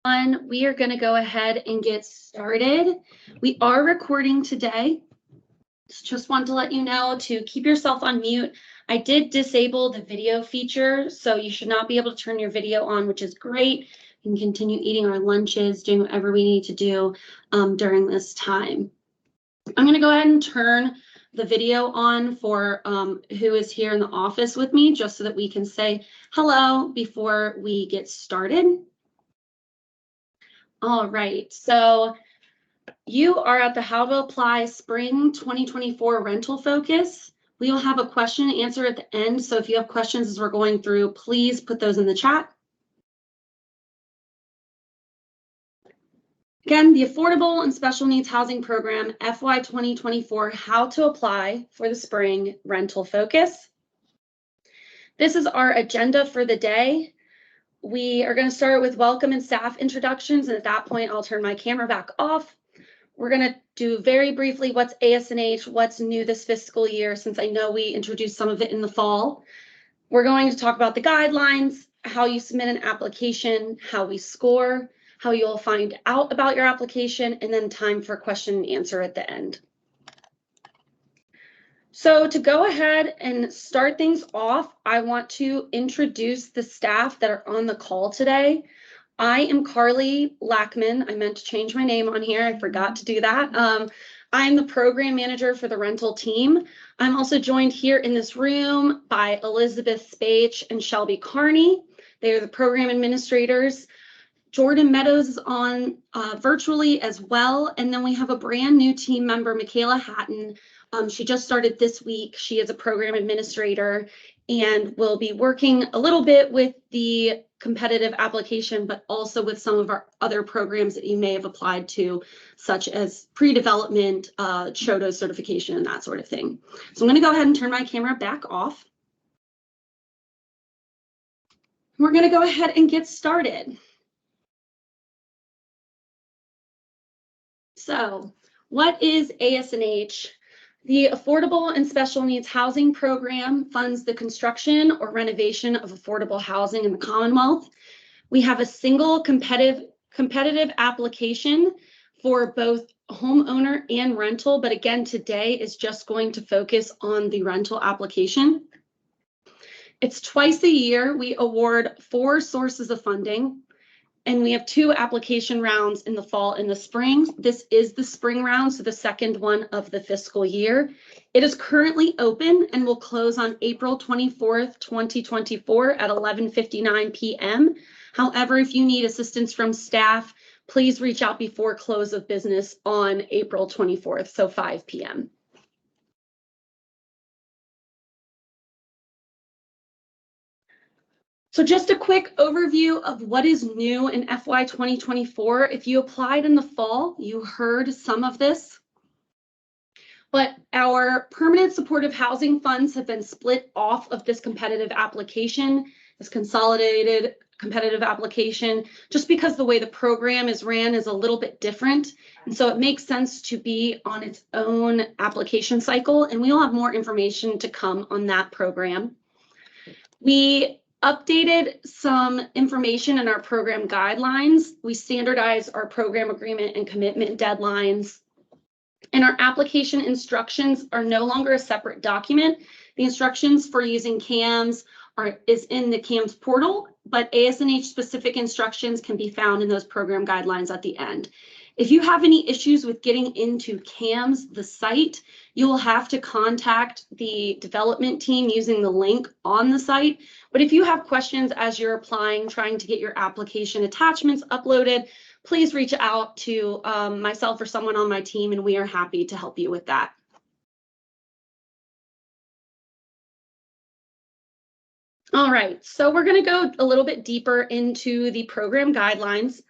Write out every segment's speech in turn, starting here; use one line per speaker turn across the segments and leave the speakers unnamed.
We are going to go ahead and get started. We are recording today. Just want to let you know to keep yourself on mute. I did disable the video feature, so you should not be able to turn your video on, which is great. We can continue eating our lunches, doing whatever we need to do during this time. I'm going to go ahead and turn the video on for who is here in the office with me, just so that we can say hello before we get started. All right, so you are at the How to Apply Spring 2024 Rental Focus. We will have a question and answer at the end, so if you have questions as we're going through, please put those in the chat. Again, the Affordable and Special Needs Housing Program FY 2024 How to Apply for the Spring Rental Focus. This is our agenda for the day. We are going to start with welcome and staff introductions, and at that point, I'll turn my camera back off. We're going to do very briefly what's ASNH, what's new this fiscal year, since I know we introduced some of it in the fall. We're going to talk about the guidelines, how you submit an application, how we score, how you'll find out about your application, and then time for question and answer at the end. So to go ahead and start things off, I want to introduce the staff that are on the call today. I am Carly Lackman. I meant to change my name on here. I forgot to do that. I'm the program manager for the rental team. I'm also joined here in this room by Elizabeth Spage and Shelby Carney. They are the program administrators. Jordan Meadows is on virtually as well. And then we have a brand new team member, Michaela Hatton. She just started this week. She is a program administrator and will be working a little bit with the competitive application, but also with some of our other programs that you may have applied to, such as pre-development, CHODO certification, and that sort of thing. So I'm going to go ahead and turn my camera back off. We're going to go ahead and get started. So what is ASNH? The Affordable and Special Needs Housing Program funds the construction or renovation of affordable housing in the Commonwealth. We have a single competitive application for both homeowner and rental, but again, today is just going to focus on the rental application. It's twice a year. We award 4 sources of funding. And we have 2 application rounds in the fall and the spring. This is the spring round, so the second one of the fiscal year. It is currently open and will close on April 24th, 2024 at 11:59 p.m. However, if you need assistance from staff, please reach out before close of business on April 24th, so 5 p.m. So just a quick overview of what is new in FY 2024. If you applied in the fall, you heard some of this. But our permanent supportive housing funds have been split off of this competitive application, this consolidated competitive application, just because the way the program is ran is a little bit different. And so it makes sense to be on its own application cycle. And we'll have more information to come on that program. We updated some information in our program guidelines. We standardized our program agreement and commitment deadlines. And our application instructions are no longer a separate document. The instructions for using CAMS is in the CAMS portal, but ASNH specific instructions can be found in those program guidelines at the end. If you have any issues with getting into CAMS, the site, you will have to contact the development team using the link on the site. But if you have questions as you're applying, trying to get your application attachments uploaded, please reach out to myself or someone on my team, and we are happy to help you with that. All right, so we're going to go a little bit deeper into the program guidelines.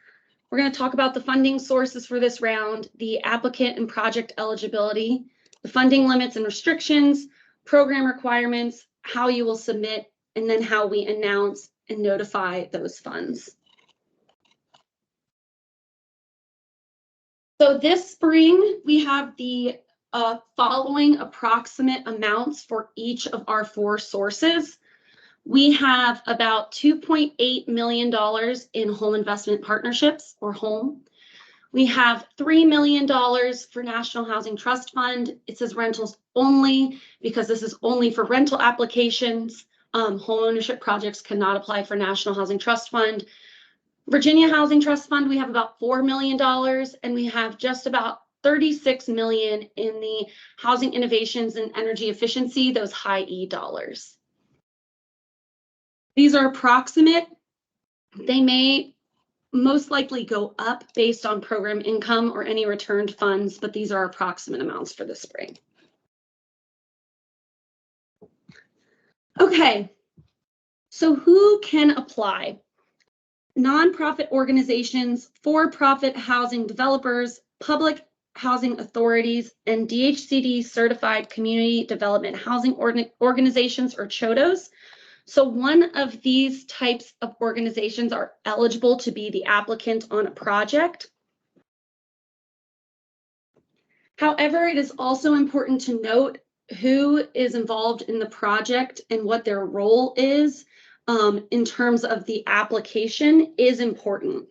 We're going to talk about the funding sources for this round, the applicant and project eligibility, the funding limits and restrictions, program requirements, how you will submit, and then how we announce and notify those funds. So this spring, we have the following approximate amounts for each of our 4 sources. We have about $2.8 million in home investment partnerships, or home. We have $3 million for National Housing Trust Fund. It says rentals only because this is only for rental applications. Home ownership projects cannot apply for National Housing Trust Fund. Virginia Housing Trust Fund, we have about $4 million, and we have just about $36 million in the Housing Innovations and Energy Efficiency, those high E dollars. These are approximate. They may most likely go up based on program income or any returned funds, but these are approximate amounts for the spring. Okay, so who can apply? Nonprofit organizations, for-profit housing developers, public housing authorities, and DHCD certified community development housing organizations, or CHODOs. So one of these types of organizations are eligible to be the applicant on a project. However, it is also important to note who is involved in the project and what their role is in terms of the application is important.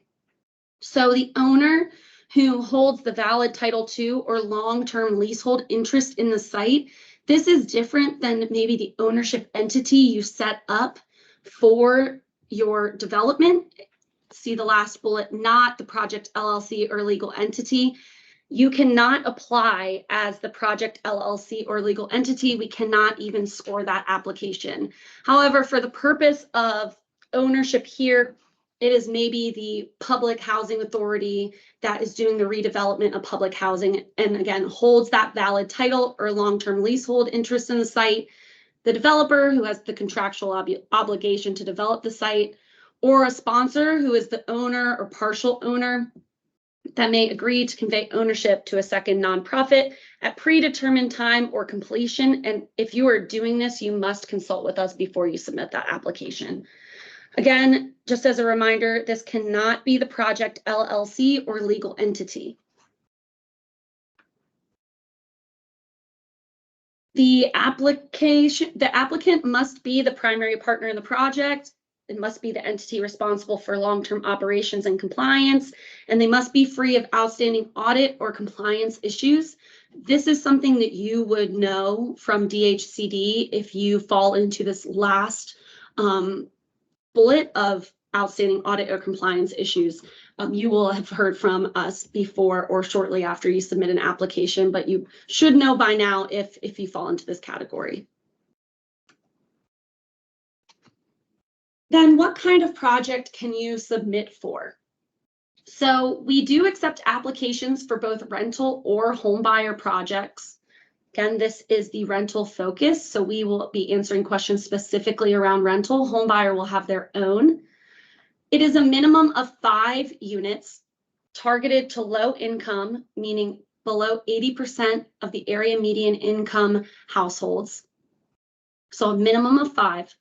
So the owner who holds the valid Title II or long-term leasehold interest in the site, this is different than maybe the ownership entity you set up for your development. See the last bullet, not the project LLC or legal entity. You cannot apply as the project LLC or legal entity. We cannot even score that application. However, for the purpose of ownership here, it is maybe the public housing authority that is doing the redevelopment of public housing and again holds that valid title or long-term leasehold interest in the site, the developer who has the contractual obligation to develop the site, or a sponsor who is the owner or partial owner that may agree to convey ownership to a second nonprofit at predetermined time or completion. And if you are doing this, you must consult with us before you submit that application. Again, just as a reminder, this cannot be the project LLC or legal entity. The applicant must be the primary partner in the project. It must be the entity responsible for long-term operations and compliance, and they must be free of outstanding audit or compliance issues. This is something that you would know from DHCD if you fall into this last bullet of outstanding audit or compliance issues. You will have heard from us before or shortly after you submit an application, but you should know by now if you fall into this category. Then what kind of project can you submit for? So we do accept applications for both rental or home buyer projects. Again, this is the rental focus, so we will be answering questions specifically around rental. Home buyer will have their own. It is a minimum of 5 units targeted to low income, meaning below 80% of the area median income households. So a minimum of 5.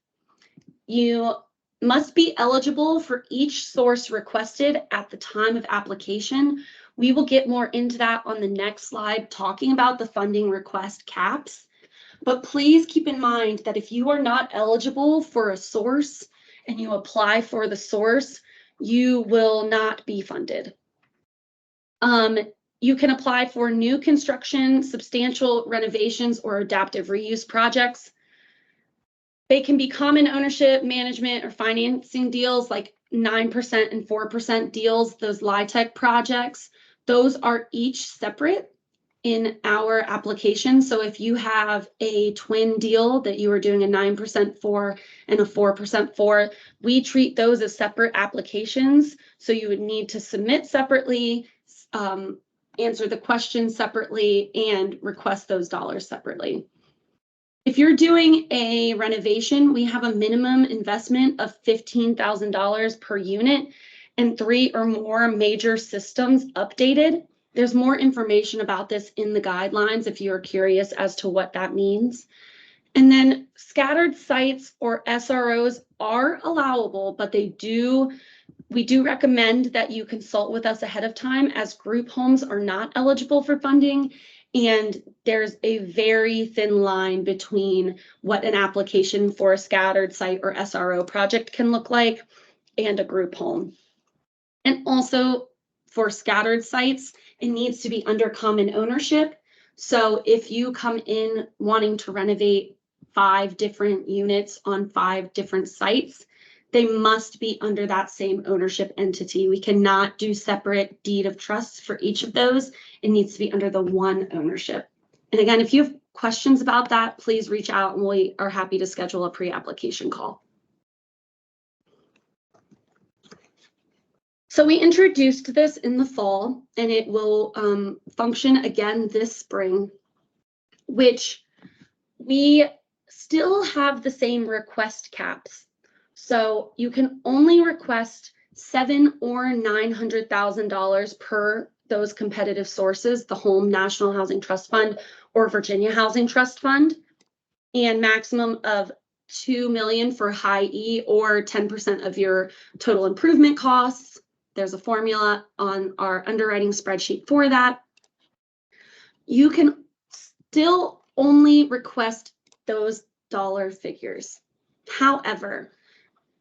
You must be eligible for each source requested at the time of application. We will get more into that on the next slide, talking about the funding request caps. But please keep in mind that if you are not eligible for a source and you apply for the source, you will not be funded. You can apply for new construction, substantial renovations, or adaptive reuse projects. They can be common ownership, management, or financing deals like 9% and 4% deals, those LIHTC projects. Those are each separate in our application. So if you have a twin deal that you are doing a 9% for and a 4% for, we treat those as separate applications. So you would need to submit separately, answer the questions separately, and request those dollars separately. If you're doing a renovation, we have a minimum investment of $15,000 per unit and 3 or more major systems updated. There's more information about this in the guidelines if you're curious as to what that means. And then scattered sites or SROs are allowable, but we do recommend that you consult with us ahead of time, as group homes are not eligible for funding And there's a very thin line between what an application for a scattered site or SRO project can look like and a group home. And also for scattered sites, it needs to be under common ownership. So if you come in wanting to renovate 5 different units on 5 different sites, they must be under that same ownership entity. We cannot do separate deed of trust for each of those. It needs to be under the one ownership. And again, if you have questions about that, please reach out and we are happy to schedule a pre-application call. So we introduced this in the fall, and it will function again this spring, which we still have the same request caps. So you can only request $700,000 or $900,000 per those competitive sources, the Home National Housing Trust Fund or Virginia Housing Trust Fund, and maximum of $2 million for high E or 10% of your total improvement costs. There's a formula on our underwriting spreadsheet for that. You can still only request those dollar figures. However,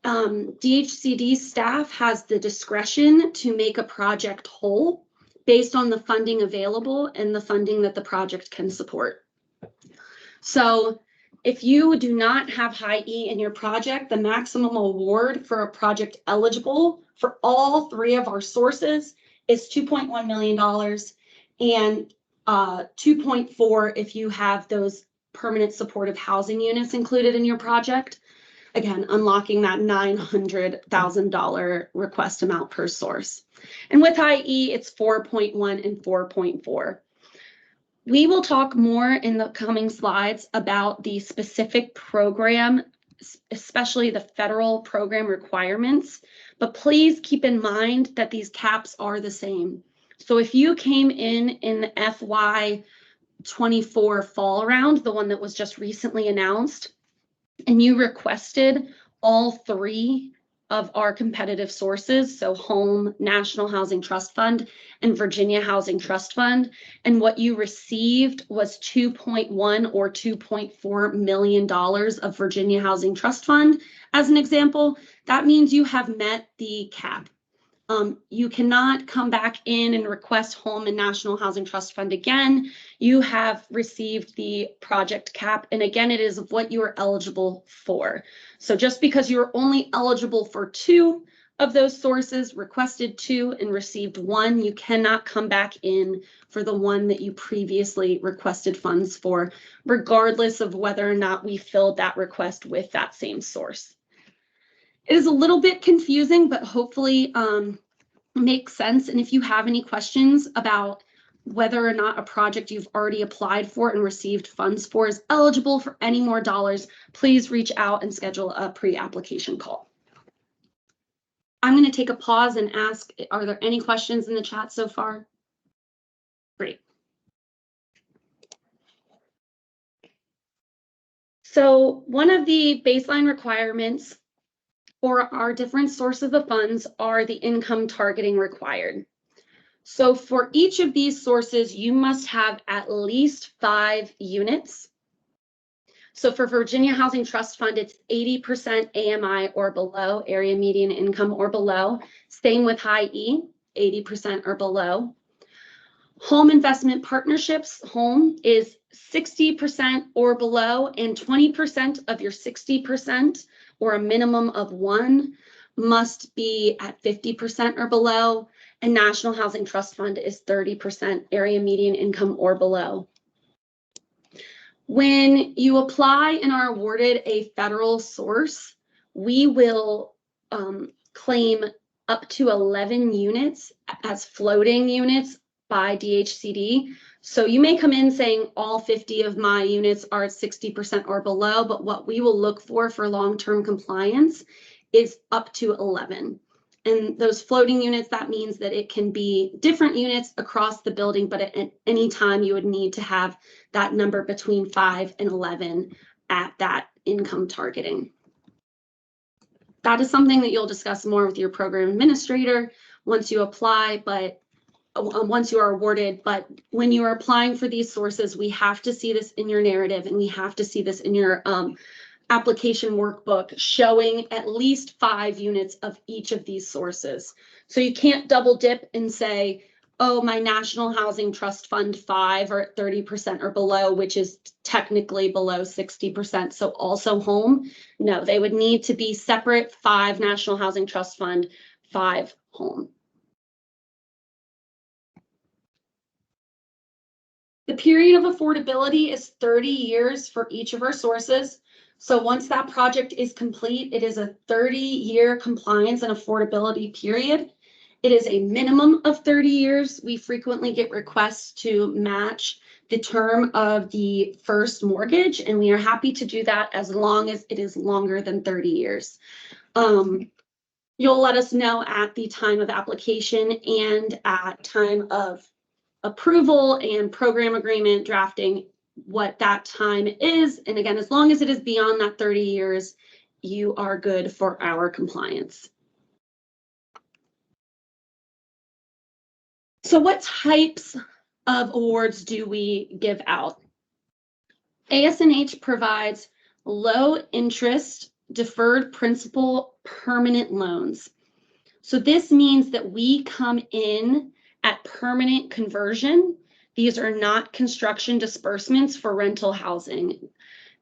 DHCD staff has the discretion to make a project whole based on the funding available and the funding that the project can support. So if you do not have high E in your project, the maximum award for a project eligible for all 3 of our sources is $2.1 million and 2.4 if you have those permanent supportive housing units included in your project. Again, unlocking that $900,000 request amount per source. And with high E, it's 4.1 and 4.4. We will talk more in the coming slides about the specific program, especially the federal program requirements, but please keep in mind that these caps are the same. So if you came in the FY24 fall round, the one that was just recently announced, and you requested all 3 of our competitive sources, so Home, National Housing Trust Fund, and Virginia Housing Trust Fund, and what you received was $2.1 or $2.4 million of Virginia Housing Trust Fund, as an example, that means you have met the cap. You cannot come back in and request Home and National Housing Trust Fund again. You have received the project cap, and again, it is what you are eligible for. So just because you're only eligible for 2 of those sources, requested 2 and received 1, you cannot come back in for the one that you previously requested funds for, regardless of whether or not we filled that request with that same source. It is a little bit confusing, but hopefully makes sense. And if you have any questions about whether or not a project you've already applied for and received funds for is eligible for any more dollars, please reach out and schedule a pre-application call. I'm going to take a pause and ask, are there any questions in the chat so far? Great. So one of the baseline requirements for our different sources of funds are the income targeting required. So for each of these sources, you must have at least 5 units. So for Virginia Housing Trust Fund, it's 80% AMI or below, area median income or below. Same with high E, 80% or below. Home Investment Partnerships, Home is 60% or below, and 20% of your 60% or a minimum of 1 must be at 50% or below, and National Housing Trust Fund is 30% area median income or below. When you apply and are awarded a federal source, we will claim up to 11 units as floating units by DHCD. So you may come in saying all 50 of my units are at 60% or below, but what we will look for long-term compliance is up to 11. And those floating units, that means that it can be different units across the building, but at any time you would need to have that number between 5 and 11 at that income targeting. That is something that you'll discuss more with your program administrator once you apply, but once you are awarded, but when you are applying for these sources, we have to see this in your narrative and we have to see this in your application workbook showing at least 5 units of each of these sources. So you can't double dip and say, oh, my National Housing Trust Fund 5 are at 30% or below, which is technically below 60%. So also home. No, they would need to be separate 5 National Housing Trust Fund, 5 home. The period of affordability is 30 years for each of our sources. So once that project is complete, it is a 30-year compliance and affordability period. It is a minimum of 30 years. We frequently get requests to match the term of the first mortgage, and we are happy to do that as long as it is longer than 30 years. You'll let us know at the time of application and at time of approval and program agreement drafting what that time is. And again, as long as it is beyond that 30 years, you are good for our compliance. So what types of awards do we give out? ASNH provides low interest deferred principal permanent loans. So this means that we come in at permanent conversion. These are not construction disbursements for rental housing.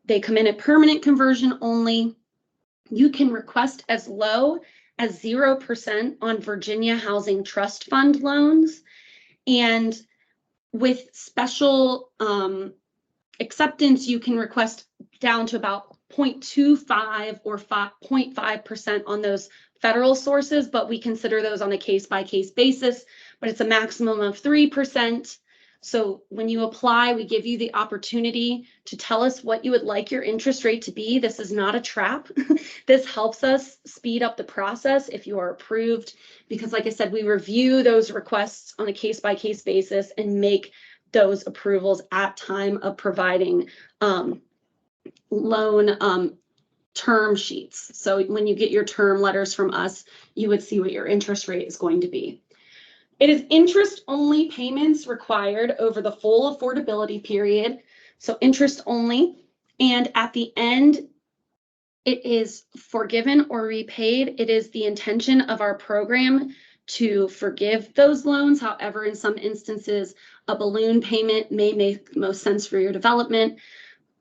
They come in at permanent conversion only. You can request as low as 0% on Virginia Housing Trust Fund loans. And with special acceptance, you can request down to about 0.25 or 0.5% on those federal sources, but we consider those on a case-by-case basis, but it's a maximum of 3%. So when you apply, we give you the opportunity to tell us what you would like your interest rate to be. This is not a trap. This helps us speed up the process if you are approved, because like I said, we review those requests on a case-by-case basis and make those approvals at time of providing loan term sheets. So when you get your term letters from us, you would see what your interest rate is going to be. It is interest-only payments required over the full affordability period, so interest only, and at the end, it is forgiven or repaid. It is the intention of our program to forgive those loans. However, in some instances, a balloon payment may make most sense for your development,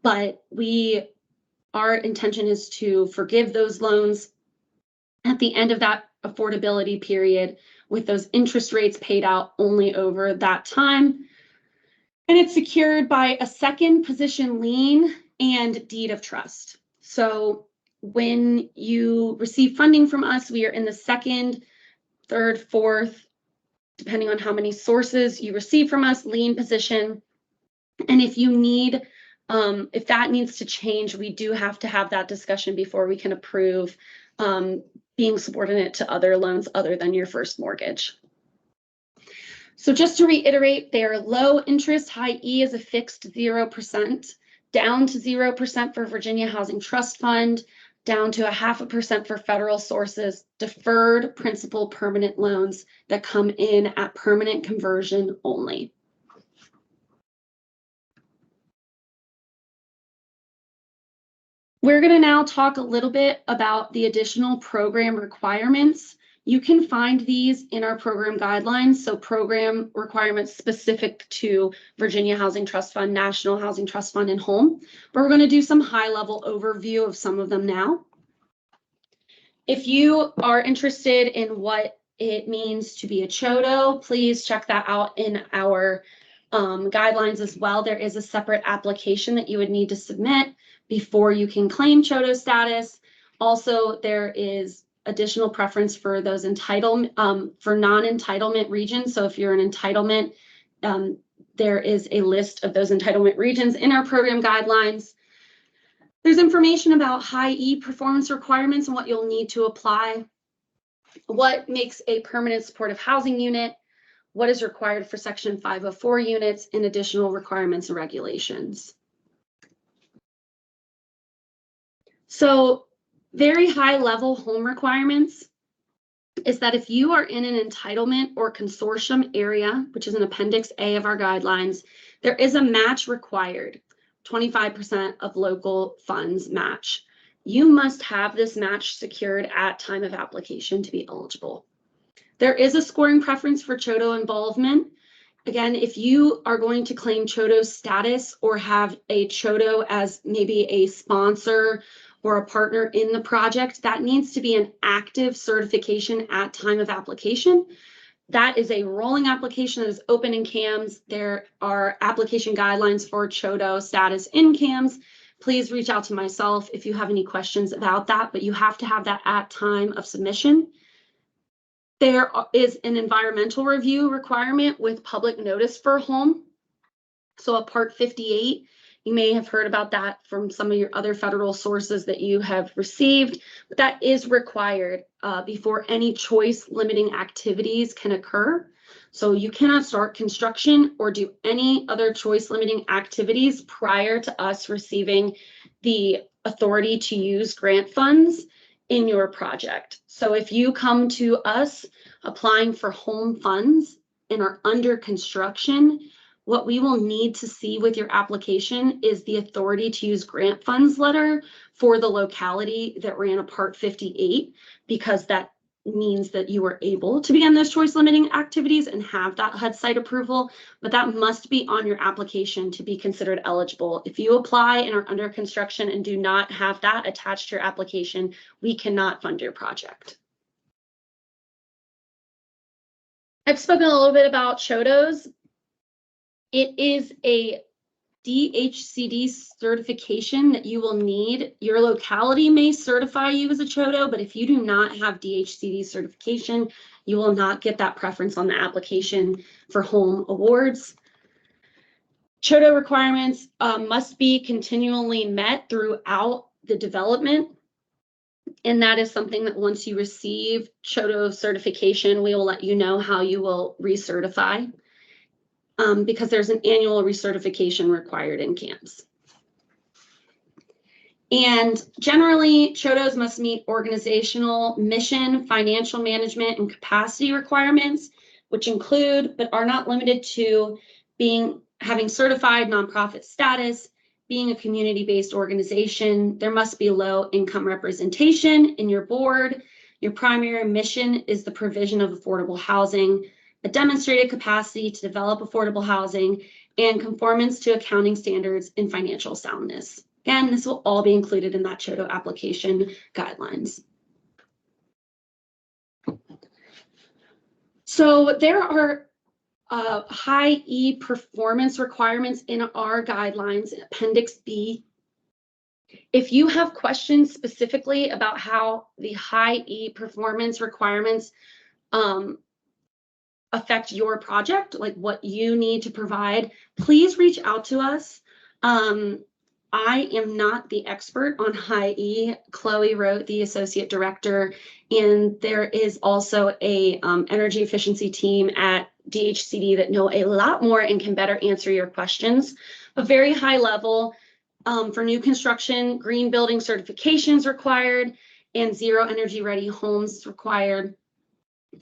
but our intention is to forgive those loans at the end of that affordability period with those interest rates paid out only over that time. And it's secured by a second position lien and deed of trust. So when you receive funding from us, we are in the second, third, fourth, depending on how many sources you receive from us, lien position. And if you need, if that needs to change, we do have to have that discussion before we can approve being subordinate to other loans other than your first mortgage. So just to reiterate, they are low interest. High E is a fixed 0%, down to 0% for Virginia Housing Trust Fund, down to 0.5% for federal sources, deferred principal permanent loans that come in at permanent conversion only. We're going to now talk a little bit about the additional program requirements. You can find these in our program guidelines, so program requirements specific to Virginia Housing Trust Fund, National Housing Trust Fund, and home. But we're going to do some high-level overview of some of them now. If you are interested in what it means to be a CHODO, please check that out in our guidelines as well. There is a separate application that you would need to submit before you can claim CHODO status. Also, there is additional preference for those entitlement for non-entitlement regions. So if you're an entitlement, there is a list of those entitlement regions in our program guidelines. There's information about high E performance requirements and what you'll need to apply, what makes a permanent supportive housing unit, what is required for Section 504 units, and additional requirements and regulations. So very high level home requirements. is that if you are in an entitlement or consortium area, which is an Appendix A of our guidelines, there is a match required, 25% of local funds match. You must have this match secured at time of application to be eligible. There is a scoring preference for CHODO involvement. Again, if you are going to claim CHODO status or have a CHODO as maybe a sponsor or a partner in the project, that needs to be an active certification at time of application. That is a rolling application that is open in CAMS. There are application guidelines for CHODO status in CAMS. Please reach out to myself if you have any questions about that, but you have to have that at time of submission. There is an environmental review requirement with public notice for a home. So a Part 58, you may have heard about that from some of your other federal sources that you have received, but that is required before any choice limiting activities can occur. So you cannot start construction or do any other choice limiting activities prior to us receiving the authority to use grant funds in your project. So if you come to us applying for home funds and are under construction, what we will need to see with your application is the authority to use grant funds letter for the locality that ran a Part 58, because that means that you are able to begin those choice limiting activities and have that HUD site approval, but that must be on your application to be considered eligible. If you apply and are under construction and do not have that attached to your application, we cannot fund your project. I've spoken a little bit about CHODOs. It is a DHCD certification that you will need. Your locality may certify you as a CHODO, but if you do not have DHCD certification, you will not get that preference on the application for home awards. CHODO requirements must be continually met throughout the development. And that is something that once you receive CHODO certification, we will let you know how you will recertify. Because there's an annual recertification required in CAMS. And generally, CHODOs must meet organizational, mission, financial management, and capacity requirements, which include, but are not limited to, having certified nonprofit status, being a community-based organization. There must be low income representation in your board. Your primary mission is the provision of affordable housing, a demonstrated capacity to develop affordable housing, and conformance to accounting standards and financial soundness. Again, this will all be included in that CHODO application guidelines. So there are high E performance requirements in our guidelines in Appendix B. If you have questions specifically about how the high E performance requirements affect your project, like what you need to provide, please reach out to us. I am not the expert on high E. Chloe wrote, the associate director, and there is also a energy efficiency team at DHCD that know a lot more and can better answer your questions. But very high level, for new construction, green building certifications required and zero energy ready homes required.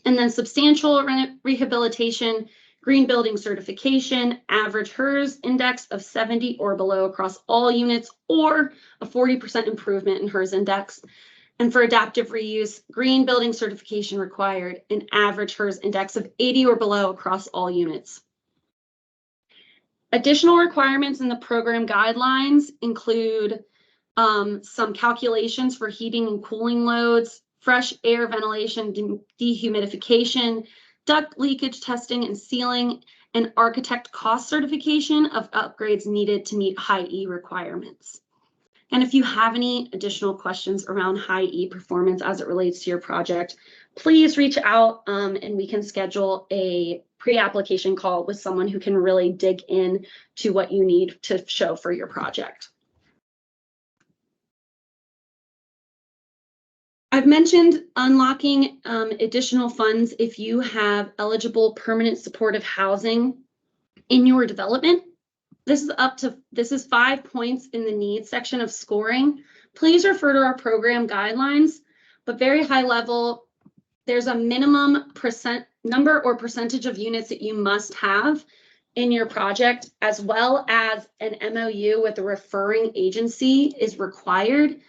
And then substantial rehabilitation, green building certification, average HERS index of 70 or below across all units, or a 40% improvement in HERS index. And for adaptive reuse, green building certification required, an average HERS index of 80 or below across all units. Additional requirements in the program guidelines include some calculations for heating and cooling loads, fresh air ventilation, dehumidification, duct leakage testing and sealing, and architect cost certification of upgrades needed to meet high E requirements. And if you have any additional questions around high E performance as it relates to your project, please reach out and we can schedule a pre-application call with someone who can really dig in to what you need to show for your project. I've mentioned unlocking additional funds if you have eligible permanent supportive housing in your development. This is 5 points in the needs section of scoring. Please refer to our program guidelines, but very high level, there's a minimum number or percentage of units that you must have in your project, as well as an MOU with a referring agency is required.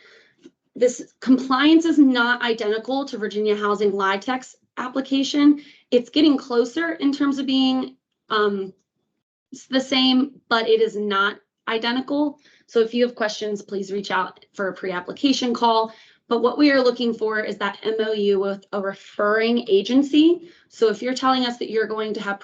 This compliance is not identical to Virginia Housing LIHTC's application. It's getting closer in terms of being the same, but it is not identical. So if you have questions, please reach out for a pre-application call. But what we are looking for is that MOU with a referring agency. So if you're telling us that you're going to have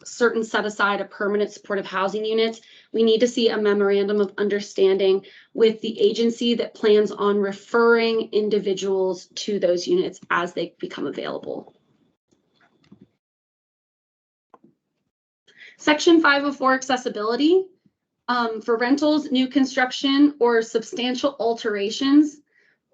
certain set aside of permanent supportive housing units, we need to see a memorandum of understanding with the agency that plans on referring individuals to those units as they become available. Section 504 accessibility for rentals, new construction, or substantial alterations.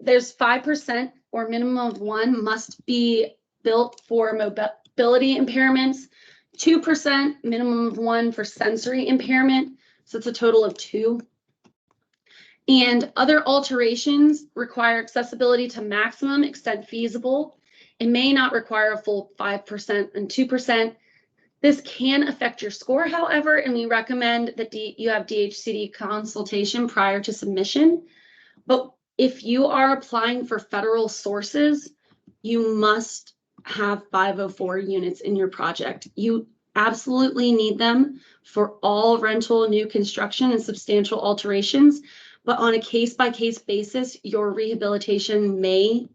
There's 5% or minimum of 1 must be built for mobility impairments, 2% minimum of 1 for sensory impairment. So it's a total of 2. And other alterations require accessibility to maximum extent feasible. It may not require a full 5% and 2%. This can affect your score, however, and we recommend that you have DHCD consultation prior to submission. But if you are applying for federal sources, you must have 504 units in your project. You absolutely need them for all rental, new construction, and substantial alterations. But on a case-by-case basis, your rehabilitation may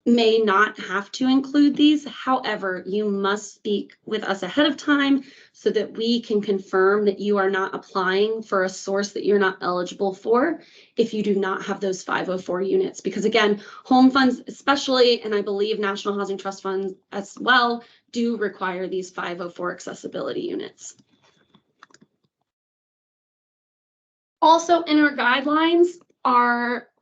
not have to include these. However, you must speak with us ahead of time so that we can confirm that you are not applying for a source that you're not eligible for if you do not have those 504 units. Because again, home funds especially, and I believe National Housing Trust funds as well, do require these 504 accessibility units. Also in our guidelines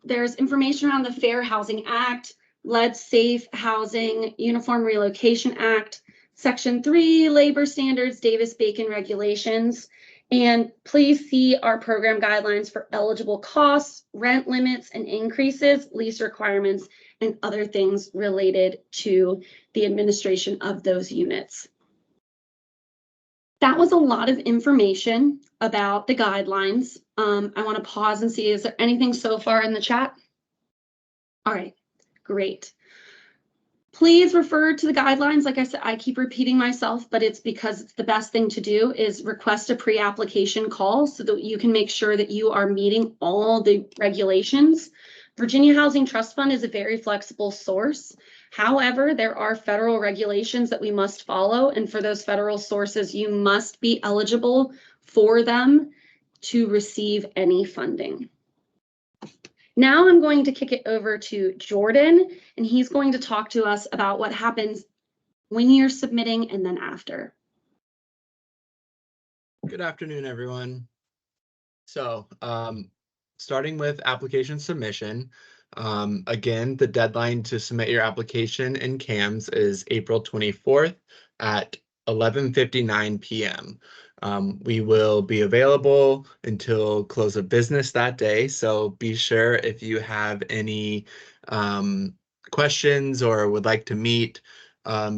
there's information around the Fair Housing Act, Lead Safe Housing, Uniform Relocation Act, Section 3, Labor Standards, Davis-Bacon Regulations. And please see our program guidelines for eligible costs, rent limits and increases, lease requirements, and other things related to the administration of those units. That was a lot of information about the guidelines. I want to pause and see, is there anything so far in the chat? All right, great. Please refer to the guidelines. Like I said, I keep repeating myself, but it's because it's the best thing to do is request a pre-application call so that you can make sure that you are meeting all the regulations. Virginia Housing Trust Fund is a very flexible source. However, there are federal regulations that we must follow, and for those federal sources, you must be eligible for them to receive any funding. Now I'm going to kick it over to Jordan, and he's going to talk to us about what happens when you're submitting and then after.
Good afternoon, everyone. So starting with application submission, again, the deadline to submit your application in CAMS is April 24th at 11:59 p.m. We will be available until close of business that day, so be sure if you have any questions or would like to meet,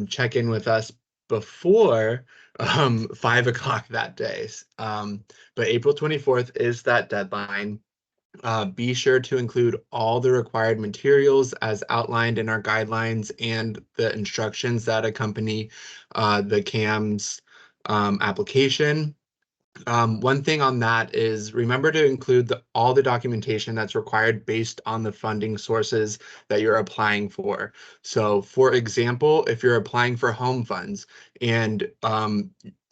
check in with us before 5 o'clock that day. But April 24th is that deadline. Be sure to include all the required materials as outlined in our guidelines and the instructions that accompany the CAMS application. One thing on that is remember to include all the documentation that's required based on the funding sources that you're applying for. So for example, if you're applying for home funds and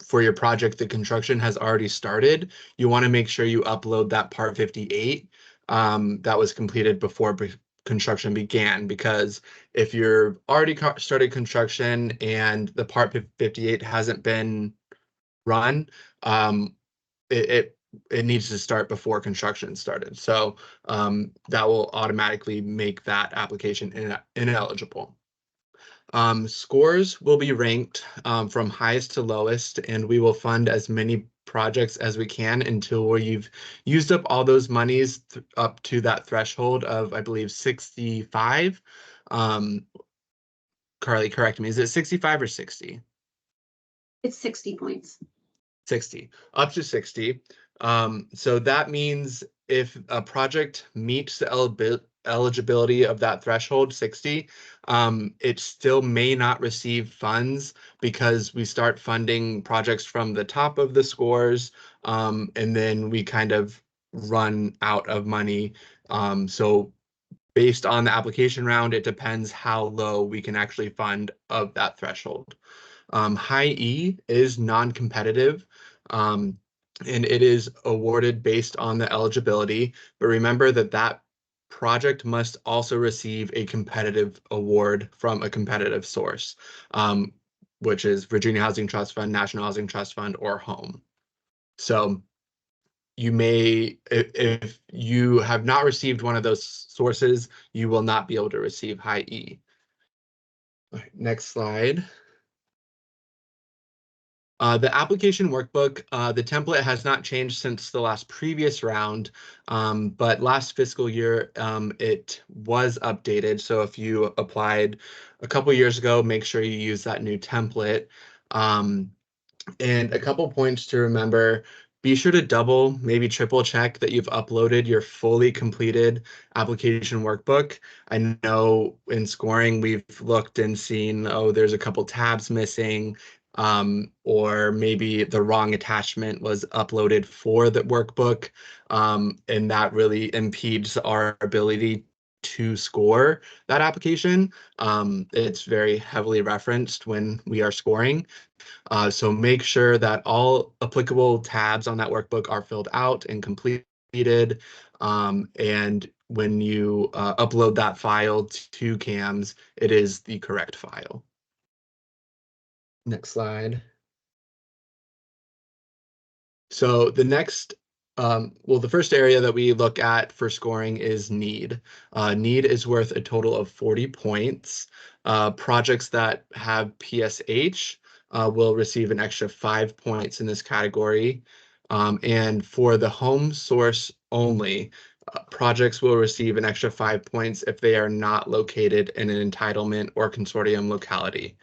for your project, the construction has already started, you want to make sure you upload that Part 58 that was completed before construction began, because if you're already started construction and the Part 58 hasn't been run, it needs to start before construction started. So that will automatically make that application ineligible. Scores will be ranked from highest to lowest, and we will fund as many projects as we can until we've used up all those monies up to that threshold of, I believe, 65. Carly, correct me. Is it 65 or 60?
It's 60 points.
60, up to 60. So that means if a project meets the eligibility of that threshold, 60, it still may not receive funds because we start funding projects from the top of the scores, and then we kind of run out of money. So based on the application round, it depends how low we can actually fund of that threshold. High E is non-competitive, and it is awarded based on the eligibility. But remember that that project must also receive a competitive award from a competitive source, which is Virginia Housing Trust Fund, National Housing Trust Fund, or Home. So you may, if you have not received one of those sources, you will not be able to receive high E. All right, next slide. The application workbook, the template has not changed since the last previous round, but last fiscal year it was updated. So if you applied a couple years ago, make sure you use that new template. And a couple points to remember: be sure to double, maybe triple check that you've uploaded your fully completed application workbook. I know in scoring, we've looked and seen, oh, there's a couple tabs missing, or maybe the wrong attachment was uploaded for the workbook, and that really impedes our ability to score that application. It's very heavily referenced when we are scoring. So make sure that all applicable tabs on that workbook are filled out and completed. And when you upload that file to CAMS, it is the correct file. Next slide. So the next, well, the first area that we look at for scoring is need. Need is worth a total of 40 points. Projects that have PSH will receive an extra 5 points in this category. And for the home source only, projects will receive an extra 5 points if they are not located in an entitlement or consortium locality.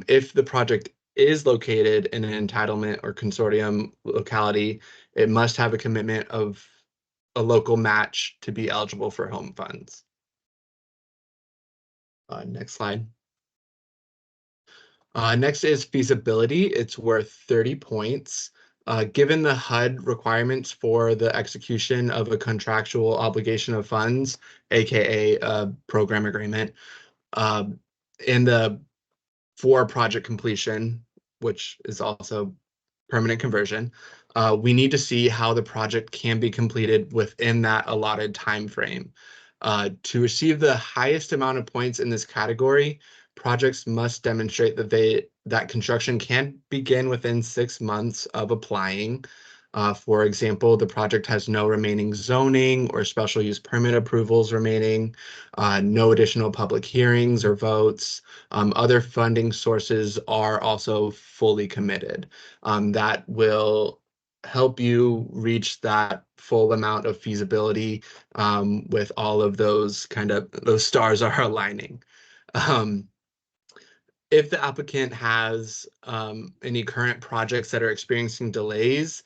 If the project is located in an entitlement or consortium locality, it must have a commitment of a local match to be eligible for home funds. Next slide. Next is feasibility. It's worth 30 points. Given the HUD requirements for the execution of a contractual obligation of funds, aka a program agreement, in the for project completion, which is also permanent conversion, we need to see how the project can be completed within that allotted time frame. To receive the highest amount of points in this category, projects must demonstrate that construction can begin within 6 months of applying. For example, the project has no remaining zoning or special use permit approvals remaining, no additional public hearings or votes. Other funding sources are also fully committed. That will help you reach that full amount of feasibility, with all of those those stars are aligning. If the applicant has any current projects that are experiencing delays,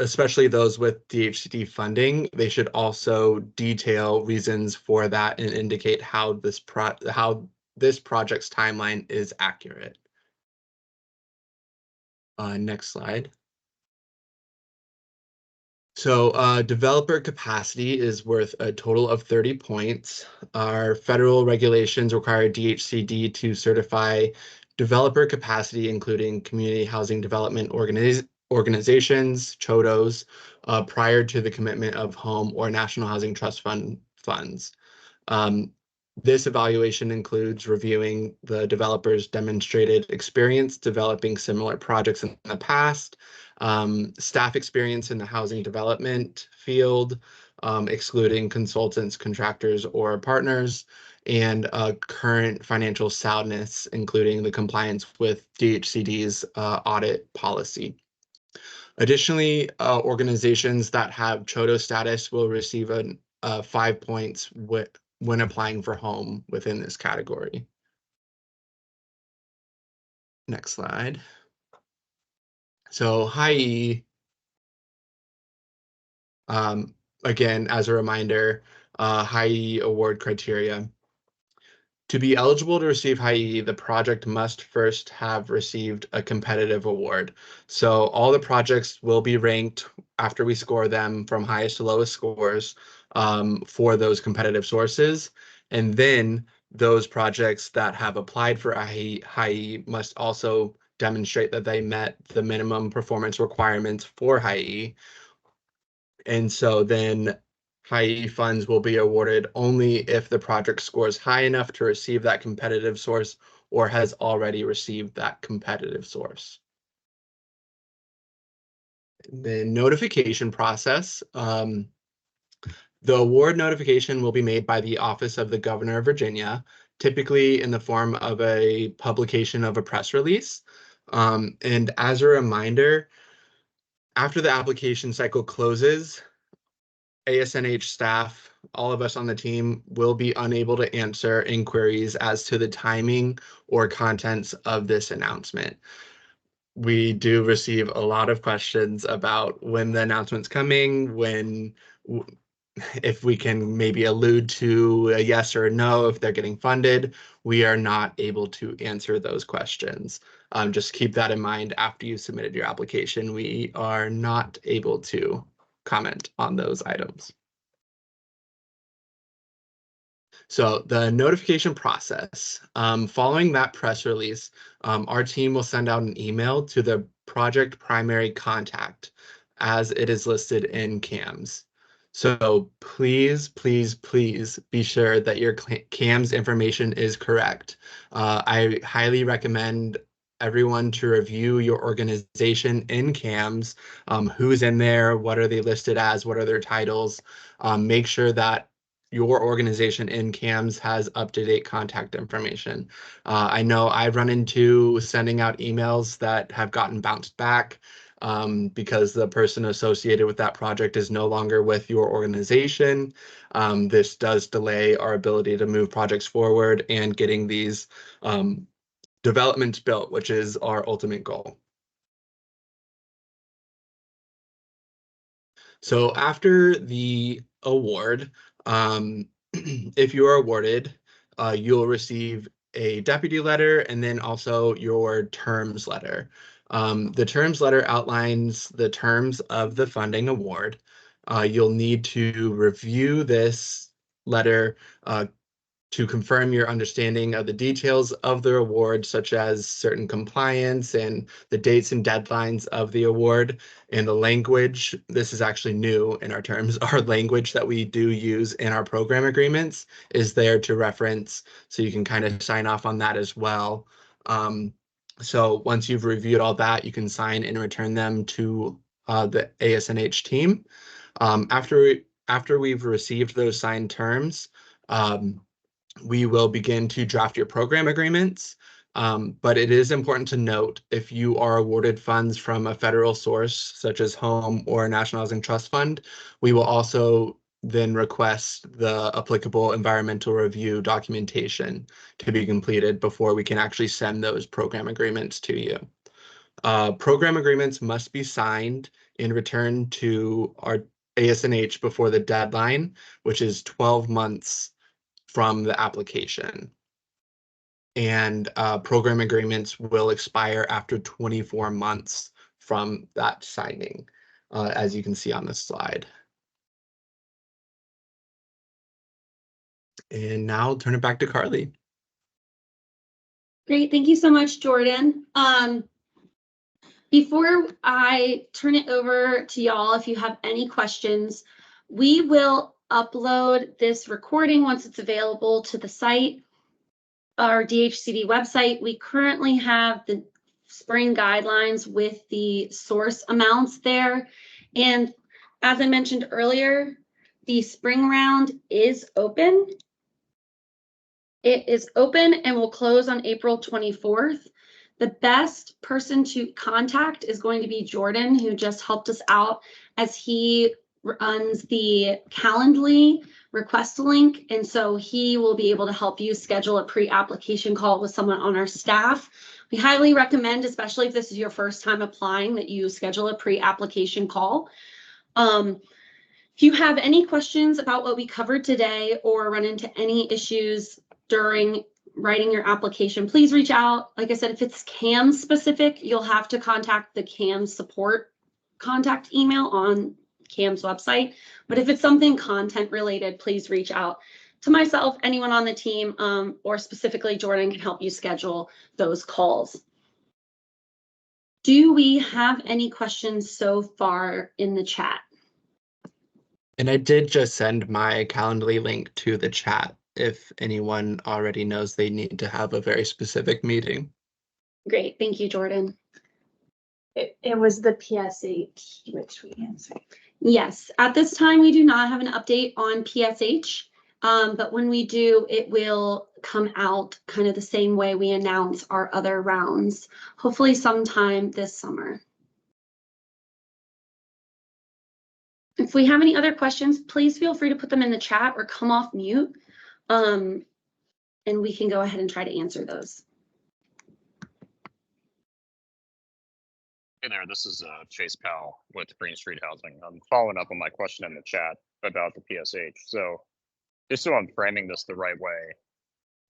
especially those with DHCD funding, they should also detail reasons for that and indicate how this project's timeline is accurate. Next slide. So developer capacity is worth a total of 30 points. Our federal regulations require DHCD to certify developer capacity, including community housing development organizations, CHODOs, prior to the commitment of home or National Housing Trust Fund funds. This evaluation includes reviewing the developer's demonstrated experience developing similar projects in the past, staff experience in the housing development field, excluding consultants, contractors, or partners, and current financial soundness, including the compliance with DHCD's audit policy. Additionally, organizations that have CHODO status will receive 5 points when applying for home within this category. Next slide. So HIE, again, as a reminder, HIE award criteria. To be eligible to receive HIE, the project must first have received a competitive award. So all the projects will be ranked after we score them from highest to lowest scores for those competitive sources. And then those projects that have applied for HIE must also demonstrate that they met the minimum performance requirements for HIE. And so then HIE funds will be awarded only if the project scores high enough to receive that competitive source or has already received that competitive source. The notification process. The award notification will be made by the Office of the Governor of Virginia, typically in the form of a publication of a press release. And as a reminder, after the application cycle closes, ASNH staff, all of us on the team, will be unable to answer inquiries as to the timing or contents of this announcement. We do receive a lot of questions about when the announcement's coming, if we can maybe allude to a yes or a no if they're getting funded. We are not able to answer those questions. Just keep that in mind after you submitted your application. We are not able to comment on those items. So the notification process, following that press release, our team will send out an email to the project primary contact as it is listed in CAMS. So please, please, please be sure that your CAMS information is correct. I highly recommend everyone to review your organization in CAMS, who's in there, what are they listed as, what are their titles. Make sure that your organization in CAMS has up-to-date contact information. I know I've run into sending out emails that have gotten bounced back because the person associated with that project is no longer with your organization. This does delay our ability to move projects forward and getting these developments built, which is our ultimate goal. So after the award, if you are awarded, you'll receive a deputy letter and then also your terms letter. The terms letter outlines the terms of the funding award. You'll need to review this letter to confirm your understanding of the details of the award, such as certain compliance and the dates and deadlines of the award and the language. This is actually new in our terms. Our language that we do use in our program agreements is there to reference, so you can kind of sign off on that as well. So once you've reviewed all that, you can sign and return them to the ASNH team. After we've received those signed terms, we will begin to draft your program agreements, but it is important to note if you are awarded funds from a federal source, such as Home or National Housing Trust Fund, we will also then request the applicable environmental review documentation to be completed before we can actually send those program agreements to you. Program agreements must be signed and returned to our ASNH before the deadline, which is 12 months from the application. And program agreements will expire after 24 months from that signing, as you can see on this slide. And now I'll turn it back to Carly.
Great, thank you so much, Jordan. Before I turn it over to y'all, if you have any questions, we will upload this recording once it's available to the site, our DHCD website. We currently have the spring guidelines with the source amounts there. And as I mentioned earlier, the spring round is open. It is open and will close on April 24th. The best person to contact is going to be Jordan, who just helped us out as he runs the Calendly request a link. And so he will be able to help you schedule a pre-application call with someone on our staff. We highly recommend, especially if this is your first time applying, that you schedule a pre-application call. If you have any questions about what we covered today or run into any issues during writing your application, please reach out. Like I said, if it's CAM specific, you'll have to contact the CAM support contact email on CAM's website. But if it's something content related, please reach out to myself, anyone on the team, or specifically Jordan can help you schedule those calls. Do we have any questions so far in the chat?
And I did just send my Calendly link to the chat if anyone already knows they need to have a very specific meeting.
Great, thank you, Jordan.
It was the PSH, which we answered.
Yes, at this time, we do not have an update on PSH, but when we do, it will come out kind of the same way we announce our other rounds, hopefully sometime this summer. If we have any other questions, please feel free to put them in the chat or come off mute, and we can go ahead and try to answer those.
Hey there, this is Chase Powell with Green Street Housing. I'm following up on my question in the chat about the PSH. So just so I'm framing this the right way,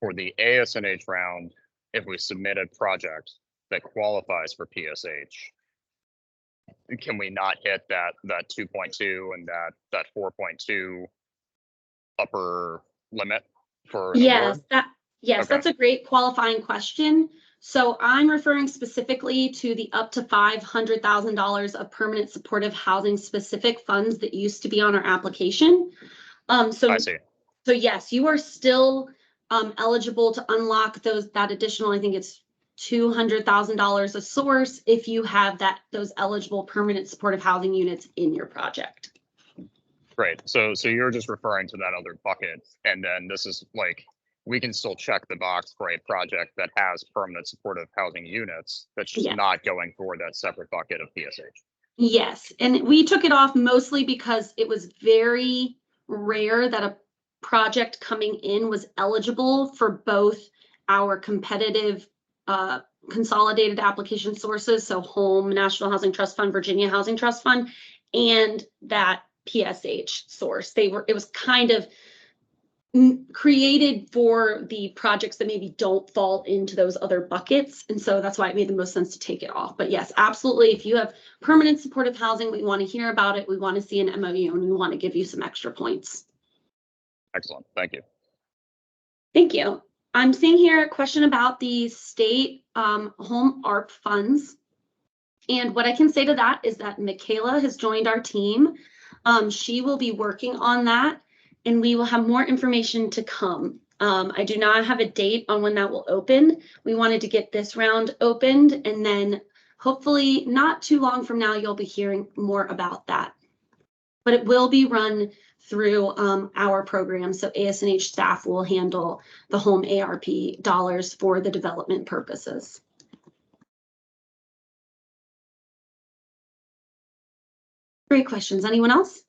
for the ASNH round, if we submit a project that qualifies for PSH, can we not hit that 2.2 and that 4.2 upper limit for
Yes,
award? Okay.
that's a great qualifying question. So I'm referring specifically to the up to $500,000 of permanent supportive housing specific funds that used to be on our application.
I see.
So yes, you are still eligible to unlock that additional, I think it's $200,000 a source if you have those eligible permanent supportive housing units in your project.
Great. So you're just referring to that other bucket, and then this is like, we can still check the box for a project that has permanent supportive housing units that's just not going for that separate bucket of PSH.
Yes, and we took it off mostly because it was very rare that a project coming in was eligible for both our competitive consolidated application sources, so Home, National Housing Trust Fund, Virginia Housing Trust Fund, and that PSH source. It was kind of created for the projects that maybe don't fall into those other buckets. And so that's why it made the most sense to take it off. But yes, absolutely. If you have permanent supportive housing, we want to hear about it. We want to see an MOU and we want to give you some extra points.
Excellent. Thank you.
Thank you. I'm seeing here a question about the state home ARP funds. And what I can say to that is that Michaela has joined our team. She will be working on that, and we will have more information to come. I do not have a date on when that will open. We wanted to get this round opened, and then hopefully not too long from now, you'll be hearing more about that. But it will be run through our program. So ASNH staff will handle the home ARP dollars for the development purposes. Great questions. Anyone else?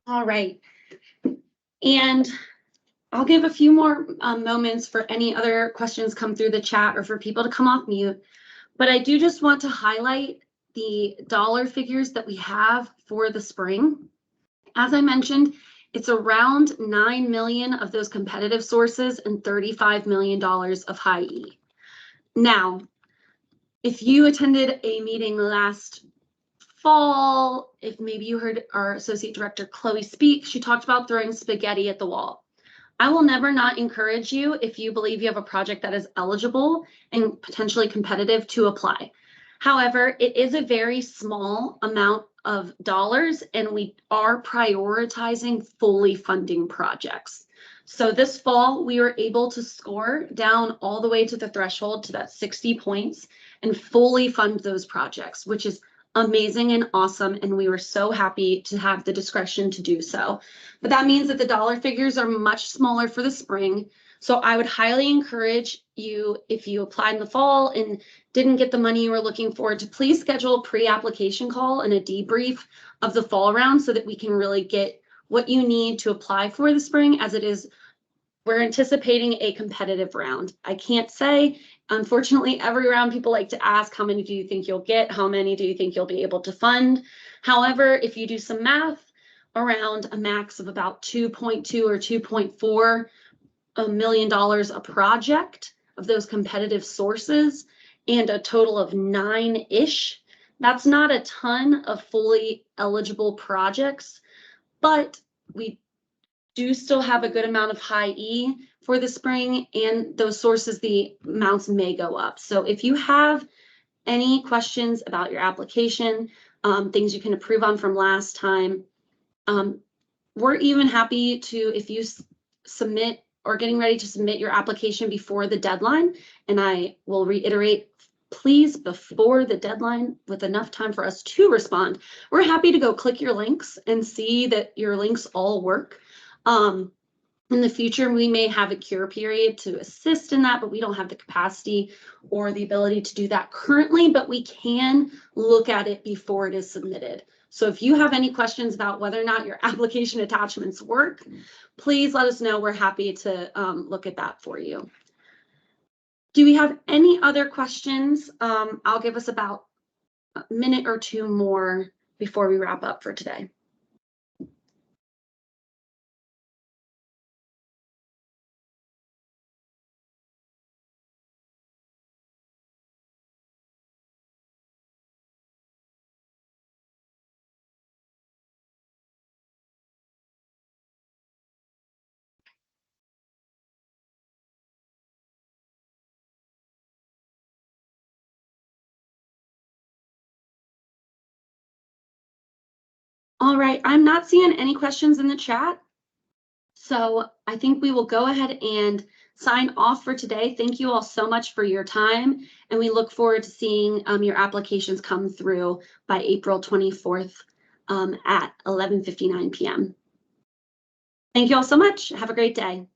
All right. And I'll give a few more moments for any other questions come through the chat or for people to come off mute. But I do just want to highlight the dollar figures that we have for the spring. As I mentioned, it's around 9 million of those competitive sources and $35 million of high E. Now, if you attended a meeting last fall, if maybe you heard our Associate Director Chloe speak, she talked about throwing spaghetti at the wall. I will never not encourage you, if you believe you have a project that is eligible and potentially competitive, to apply. However, it is a very small amount of dollars, and we are prioritizing fully funding projects. So this fall, we were able to score down all the way to the threshold to that 60 points and fully fund those projects, which is amazing and awesome, and we were so happy to have the discretion to do so. But that means that the dollar figures are much smaller for the spring. So I would highly encourage you, if you applied in the fall and didn't get the money you were looking for, to please schedule a pre-application call and a debrief of the fall round so that we can really get what you need to apply for the spring, as it is, we're anticipating a competitive round. I can't say, unfortunately, every round people like to ask, how many do you think you'll get? How many do you think you'll be able to fund? However, if you do some math, around a max of about 2.2 or 2.4 million dollars a project of those competitive sources, and a total of 9-ish, that's not a ton of fully eligible projects, but we do still have a good amount of high E for the spring, and those sources, the amounts may go up. So if you have any questions about your application, things you can improve on from last time, we're even happy to, if you submit or getting ready to submit your application before the deadline, and I will reiterate, please, before the deadline, with enough time for us to respond, we're happy to go click your links and see that your links all work. In the future, we may have a cure period to assist in that, but we don't have the capacity or the ability to do that currently, but we can look at it before it is submitted. So if you have any questions about whether or not your application attachments work, please let us know. We're happy to look at that for you. Do we have any other questions? I'll give us about a minute or two more before we wrap up for today. All right, I'm not seeing any questions in the chat, so I think we will go ahead and sign off for today. Thank you all so much for your time, and we look forward to seeing your applications come through by April 24th at 11:59 p.m. Thank you all so much. Have a great day.